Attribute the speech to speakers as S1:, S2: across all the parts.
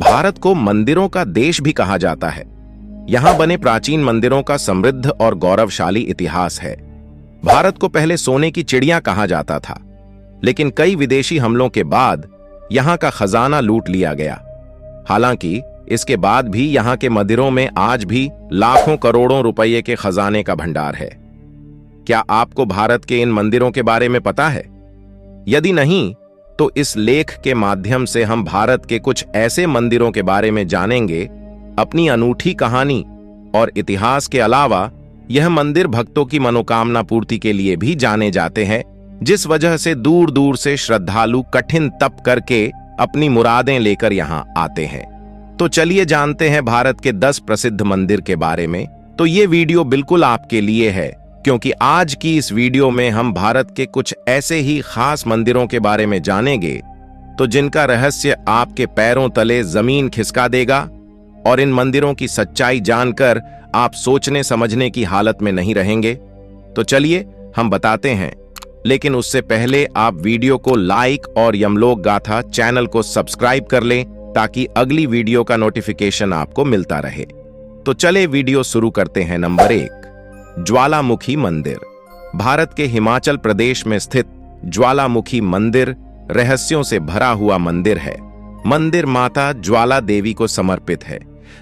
S1: भारत को मंदिरों का देश भी कहा जाता है। यहाँ बने प्राचीन मंदिरों का समृद्ध और गौरवशाली इतिहास है। भारत को पहले सोने की चिड़िया कहा जाता था, लेकिन कई विदेशी हमलों के बाद यहाँ का खजाना लूट लिया गया। हालांकि इसके बाद भी यहाँ के मंदिरों में आज भी लाखों करोड़ों रुपये के खजाने का भंडार है। क्या आपको भारत के इन मंदिरों के बारे में पता है? यदि नहीं, तो इस लेख के माध्यम से हम भारत के कुछ ऐसे मंदिरों के बारे में जानेंगे। अपनी अनूठी कहानी और इतिहास के अलावा यह मंदिर भक्तों की मनोकामना पूर्ति के लिए भी जाने जाते हैं, जिस वजह से दूर दूर से श्रद्धालु कठिन तप करके अपनी मुरादें लेकर यहाँ आते हैं। तो चलिए जानते हैं भारत के 10 प्रसिद्ध मंदिर के बारे में। तो ये वीडियो बिल्कुल आपके लिए है, क्योंकि आज की इस वीडियो में हम भारत के कुछ ऐसे ही खास मंदिरों के बारे में जानेंगे तो जिनका रहस्य आपके पैरों तले जमीन खिसका देगा, और इन मंदिरों की सच्चाई जानकर आप सोचने समझने की हालत में नहीं रहेंगे। तो चलिए हम बताते हैं, लेकिन उससे पहले आप वीडियो को लाइक और यमलोक गाथा चैनल को सब्सक्राइब कर लें, ताकि अगली वीडियो का नोटिफिकेशन आपको मिलता रहे। तो चले वीडियो शुरू करते हैं। नंबर 1, ज्वालामुखी मंदिर। भारत के हिमाचल प्रदेश में स्थित ज्वालामुखी मंदिर रहस्यों से भरा हुआ मंदिर है। मंदिर माता ज्वाला देवी को समर्पित है,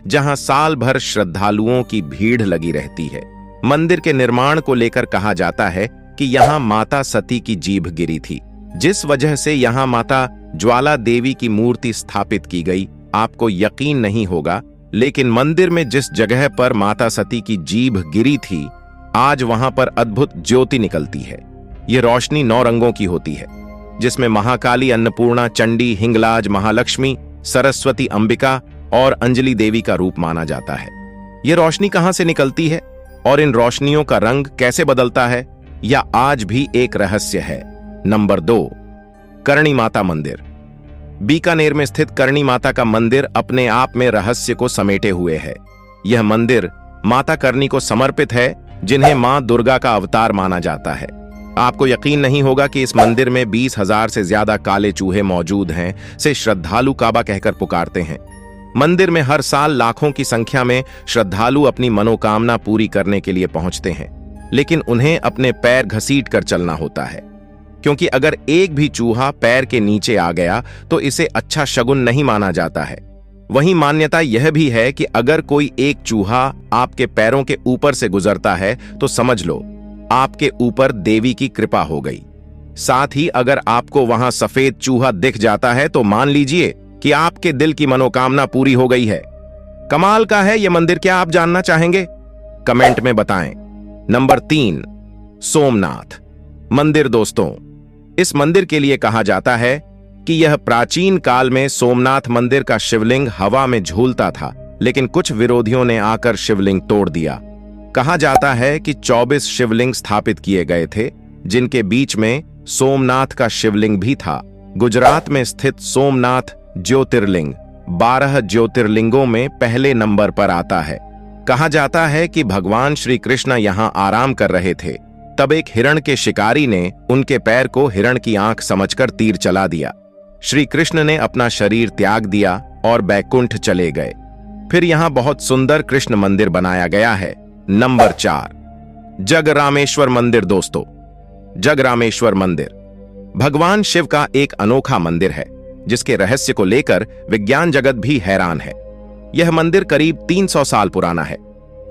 S1: जहां साल भर श्रद्धालुओं की भीड़ लगी रहती है। मंदिर के निर्माण को लेकर कहा जाता है कि यहां माता सती की जीभ गिरी थी, जिस वजह से यहां माता ज्वाला देवी की मूर्ति स्थापित की गई। आपको यकीन नहीं होगा, लेकिन मंदिर में जिस जगह पर माता सती की जीभ गिरी थी, आज वहां पर अद्भुत ज्योति निकलती है। यह रोशनी 9 रंगों की होती है, जिसमें महाकाली, अन्नपूर्णा, चंडी, हिंगलाज, महालक्ष्मी, सरस्वती, अंबिका और अंजलि देवी का रूप माना जाता है। यह रोशनी कहां से निकलती है और इन रोशनियों का रंग कैसे बदलता है, यह आज भी एक रहस्य है। नंबर 2, करणी माता मंदिर। बीकानेर में स्थित करणी माता का मंदिर अपने आप में रहस्य को समेटे हुए है। यह मंदिर माता करणी को समर्पित है, जिन्हें मां दुर्गा का अवतार माना जाता है। आपको यकीन नहीं होगा कि इस मंदिर में 20,000 से ज्यादा काले चूहे मौजूद हैं, से श्रद्धालु काबा कहकर पुकारते हैं। मंदिर में हर साल लाखों की संख्या में श्रद्धालु अपनी मनोकामना पूरी करने के लिए पहुंचते हैं, लेकिन उन्हें अपने पैर घसीट कर चलना होता है, क्योंकि अगर एक भी चूहा पैर के नीचे आ गया तो इसे अच्छा शगुन नहीं माना जाता है। वहीं मान्यता यह भी है कि अगर कोई एक चूहा आपके पैरों के ऊपर से गुजरता है तो समझ लो आपके ऊपर देवी की कृपा हो गई। साथ ही अगर आपको वहां सफेद चूहा दिख जाता है तो मान लीजिए कि आपके दिल की मनोकामना पूरी हो गई है। कमाल का है यह मंदिर, क्या आप जानना चाहेंगे? कमेंट में बताएं। नंबर 3, सोमनाथ मंदिर। दोस्तों, इस मंदिर के लिए कहा जाता है कि यह प्राचीन काल में सोमनाथ मंदिर का शिवलिंग हवा में झूलता था, लेकिन कुछ विरोधियों ने आकर शिवलिंग तोड़ दिया। कहा जाता है कि 24 शिवलिंग स्थापित किए गए थे, जिनके बीच में सोमनाथ का शिवलिंग भी था। गुजरात में स्थित सोमनाथ ज्योतिर्लिंग 12 ज्योतिर्लिंगों में पहले नंबर पर आता है। कहा जाता है कि भगवान श्री कृष्ण यहाँ आराम कर रहे थे, तब एक हिरण के शिकारी ने उनके पैर को हिरण की आंख समझकर तीर चला दिया। श्री कृष्ण ने अपना शरीर त्याग दिया और बैकुंठ चले गए। फिर यहाँ बहुत सुंदर कृष्ण मंदिर बनाया गया है। नंबर 4, जगरामेश्वर मंदिर। दोस्तों, जगरामेश्वर मंदिर भगवान शिव का एक अनोखा मंदिर है, जिसके रहस्य को लेकर विज्ञान जगत भी हैरान है। यह मंदिर करीब 300 साल पुराना है,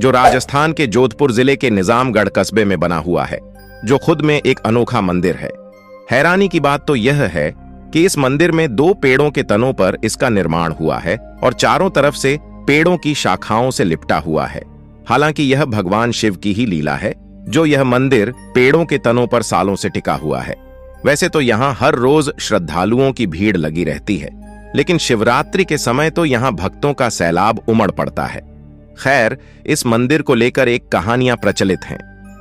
S1: जो राजस्थान के जोधपुर जिले के निजामगढ़ कस्बे में बना हुआ है, जो खुद में एक अनोखा मंदिर है। हैरानी की बात तो यह है कि इस मंदिर में 2 पेड़ों के तनों पर इसका निर्माण हुआ है और चारों तरफ से पेड़ों की शाखाओं से लिपटा हुआ है। हालांकि यह भगवान शिव की ही लीला है, जो यह मंदिर पेड़ों के तनों पर सालों से टिका हुआ है। वैसे तो यहाँ हर रोज श्रद्धालुओं की भीड़ लगी रहती है, लेकिन शिवरात्रि के समय तो यहाँ भक्तों का सैलाब उमड़ पड़ता है। खैर, इस मंदिर को लेकर एक कहानियां प्रचलित हैं।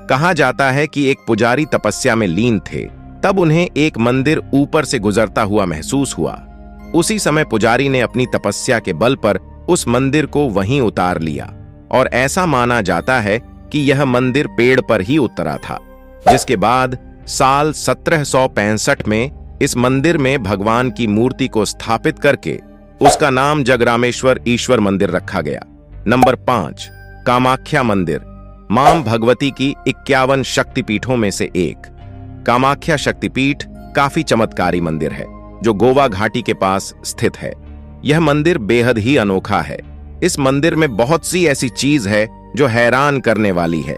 S1: कहा जाता है कि एक पुजारी तपस्या में लीन थे, तब उन्हें एक मंदिर ऊपर से गुजरता हुआ महसूस हुआ। उसी समय पुजारी ने अपनी तपस्या के बल पर उस मंदिर को वहीं उतार लिया, और ऐसा माना जाता है कि यह मंदिर पेड़ पर ही उतरा था। जिसके बाद साल 1765 में इस मंदिर में भगवान की मूर्ति को स्थापित करके उसका नाम जगरामेश्वर ईश्वर मंदिर रखा गया। नंबर 5, कामाख्या मंदिर, मां भगवती की 51 शक्तिपीठों में से एक। कामाख्या शक्तिपीठ काफी चमत्कारी मंदिर है जो गोवा घाटी के पास स्थित है। यह मंदिर बेहद ही अनोखा है। इस मंदिर में बहुत सी ऐसी चीज है जो हैरान करने वाली है।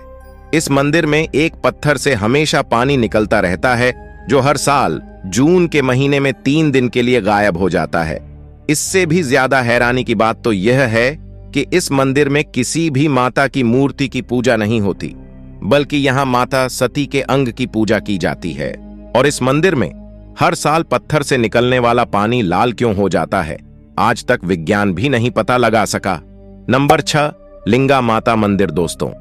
S1: इस मंदिर में एक पत्थर से हमेशा पानी निकलता रहता है जो हर साल जून के महीने में 3 दिन के लिए गायब हो जाता है। इससे भी ज्यादा हैरानी की बात तो यह है कि इस मंदिर में किसी भी माता की मूर्ति की पूजा नहीं होती, बल्कि यहाँ माता सती के अंग की पूजा की जाती है। और इस मंदिर में हर साल पत्थर से निकलने वाला पानी लाल क्यों हो जाता है, आज तक विज्ञान भी नहीं पता लगा सका। नंबर 6, लिंगा माता मंदिर। दोस्तों,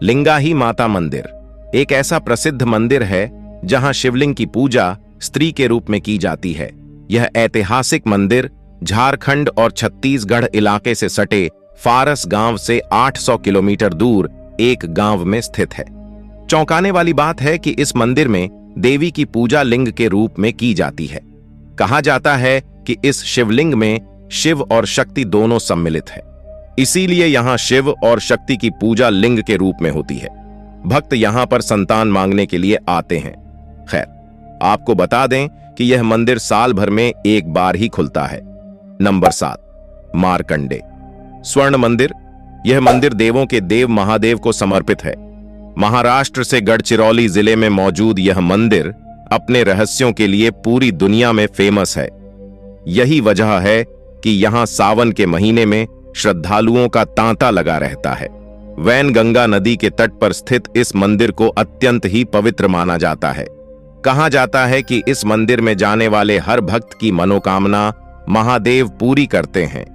S1: लिंगा ही माता मंदिर एक ऐसा प्रसिद्ध मंदिर है जहां शिवलिंग की पूजा स्त्री के रूप में की जाती है। यह ऐतिहासिक मंदिर झारखंड और छत्तीसगढ़ इलाके से सटे फारस गांव से 800 किलोमीटर दूर एक गांव में स्थित है। चौंकाने वाली बात है कि इस मंदिर में देवी की पूजा लिंग के रूप में की जाती है। कहा जाता है कि इस शिवलिंग में शिव और शक्ति दोनों सम्मिलित है, इसीलिए यहां शिव और शक्ति की पूजा लिंग के रूप में होती है। भक्त यहां पर संतान मांगने के लिए आते हैं। खैर, आपको बता दें कि यह मंदिर साल भर में एक बार ही खुलता है। नंबर 7, मारकंडे स्वर्ण मंदिर। यह मंदिर देवों के देव महादेव को समर्पित है। महाराष्ट्र से गढ़चिरौली जिले में मौजूद यह मंदिर अपने रहस्यों के लिए पूरी दुनिया में फेमस है। यही वजह है कि यहां सावन के महीने में श्रद्धालुओं का तांता लगा रहता है। वैनगंगा नदी के तट पर स्थित इस मंदिर को अत्यंत ही पवित्र माना जाता है। कहा जाता है कि इस मंदिर में जाने वाले हर भक्त की मनोकामना महादेव पूरी करते हैं।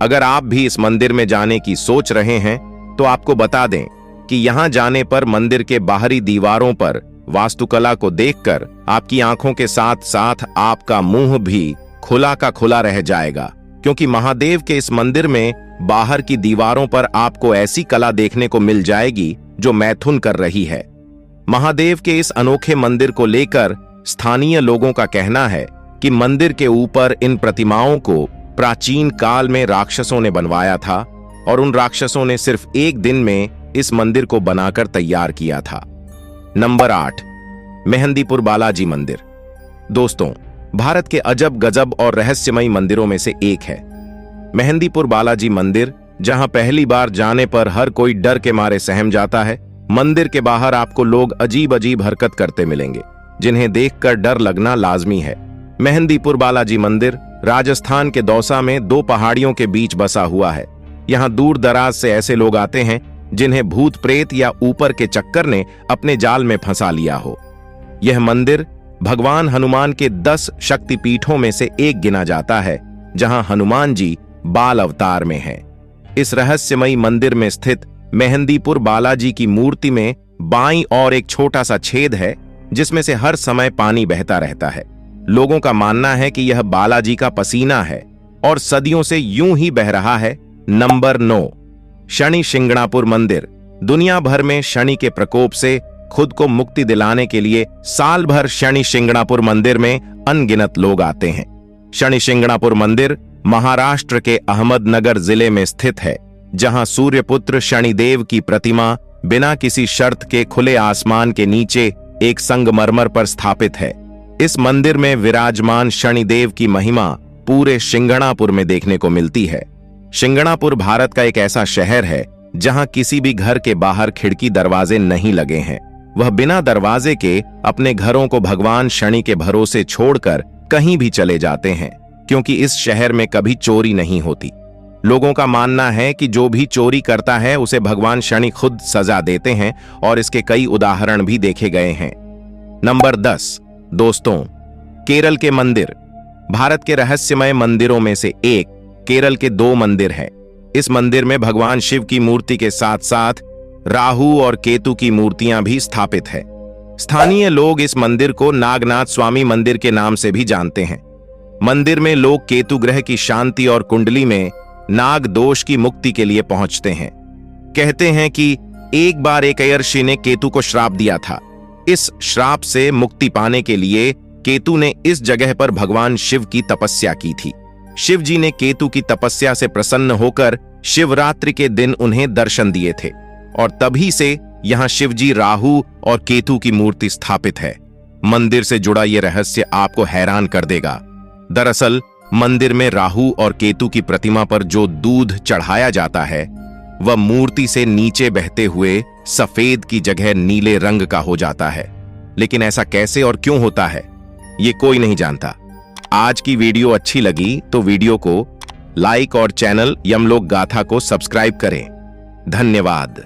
S1: अगर आप भी इस मंदिर में जाने की सोच रहे हैं तो आपको बता दें कि यहां जाने पर मंदिर के बाहरी दीवारों पर वास्तुकला को देखकर आपकी आंखों के साथ साथ आपका मुंह भी खुला का खुला रह जाएगा, क्योंकि महादेव के इस मंदिर में बाहर की दीवारों पर आपको ऐसी कला देखने को मिल जाएगी जो मैथुन कर रही है। महादेव के इस अनोखे मंदिर को लेकर स्थानीय लोगों का कहना है कि मंदिर के ऊपर इन प्रतिमाओं को प्राचीन काल में राक्षसों ने बनवाया था और उन राक्षसों ने सिर्फ एक दिन में इस मंदिर को बनाकर तैयार किया था। नंबर 8, मेहंदीपुर बालाजी मंदिर। दोस्तों, भारत के अजब गजब और रहस्यमयी मंदिरों में से एक है मेहंदीपुर बालाजी मंदिर, जहां पहली बार जाने पर हर कोई डर के मारे सहम जाता है। मंदिर के बाहर आपको लोग अजीब अजीब हरकत करते मिलेंगे, जिन्हें देखकर डर लगना लाजमी है। मेहंदीपुर बालाजी मंदिर राजस्थान के दौसा में 2 पहाड़ियों के बीच बसा हुआ है। यहाँ दूर दराज से ऐसे लोग आते हैं जिन्हें भूत प्रेत या ऊपर के चक्कर ने अपने जाल में फंसा लिया हो। यह मंदिर भगवान हनुमान के 10 शक्तिपीठों में से एक गिना जाता है, जहां हनुमान जी बाल अवतार में हैं। इस रहस्यमयी मंदिर में स्थित मेहंदीपुर बालाजी की मूर्ति में बाईं ओर एक छोटा सा छेद है, जिसमें से हर समय पानी बहता रहता है। लोगों का मानना है कि यह बालाजी का पसीना है और सदियों से यूं ही बह रहा है। नंबर 9, शनि शिंगणापुर मंदिर। दुनिया भर में शनि के प्रकोप से खुद को मुक्ति दिलाने के लिए साल भर शनि शिंगणापुर मंदिर में अनगिनत लोग आते हैं। शनि शिंगणापुर मंदिर महाराष्ट्र के अहमदनगर जिले में स्थित है, जहां सूर्यपुत्र शनिदेव की प्रतिमा बिना किसी शर्त के खुले आसमान के नीचे एक संगमरमर पर स्थापित है। इस मंदिर में विराजमान शनिदेव की महिमा पूरे शिंगणापुर में देखने को मिलती है। शिंगणापुर भारत का एक ऐसा शहर है जहां किसी भी घर के बाहर खिड़की दरवाजे नहीं लगे हैं। वह बिना दरवाजे के अपने घरों को भगवान शनि के भरोसे छोड़कर कहीं भी चले जाते हैं, क्योंकि इस शहर में कभी चोरी नहीं होती। लोगों का मानना है कि जो भी चोरी करता है उसे भगवान शनि खुद सजा देते हैं और इसके कई उदाहरण भी देखे गए हैं। नंबर 10, दोस्तों, केरल के मंदिर। भारत के रहस्यमय मंदिरों में से एक केरल के 2 मंदिर हैं। इस मंदिर में भगवान शिव की मूर्ति के साथ साथ राहु और केतु की मूर्तियां भी स्थापित है। स्थानीय लोग इस मंदिर को नागनाथ स्वामी मंदिर के नाम से भी जानते हैं। मंदिर में लोग केतु ग्रह की शांति और कुंडली में नाग दोष की मुक्ति के लिए पहुंचते हैं। कहते हैं कि एक बार एक अयर्षि ने केतु को श्राप दिया था। इस श्राप से मुक्ति पाने के लिए केतु ने इस जगह पर भगवान शिव की तपस्या की थी। शिव जी ने केतु की तपस्या से प्रसन्न होकर शिवरात्रि के दिन उन्हें दर्शन दिए थे और तभी से यहाँ शिवजी राहु और केतु की मूर्ति स्थापित है। मंदिर से जुड़ा यह रहस्य आपको हैरान कर देगा। दरअसल मंदिर में राहु और केतु की प्रतिमा पर जो दूध चढ़ाया जाता है वह मूर्ति से नीचे बहते हुए सफेद की जगह नीले रंग का हो जाता है। लेकिन ऐसा कैसे और क्यों होता है, ये कोई नहीं जानता। आज की वीडियो अच्छी लगी तो वीडियो को लाइक और चैनल यमलोक गाथा को सब्सक्राइब करें। धन्यवाद।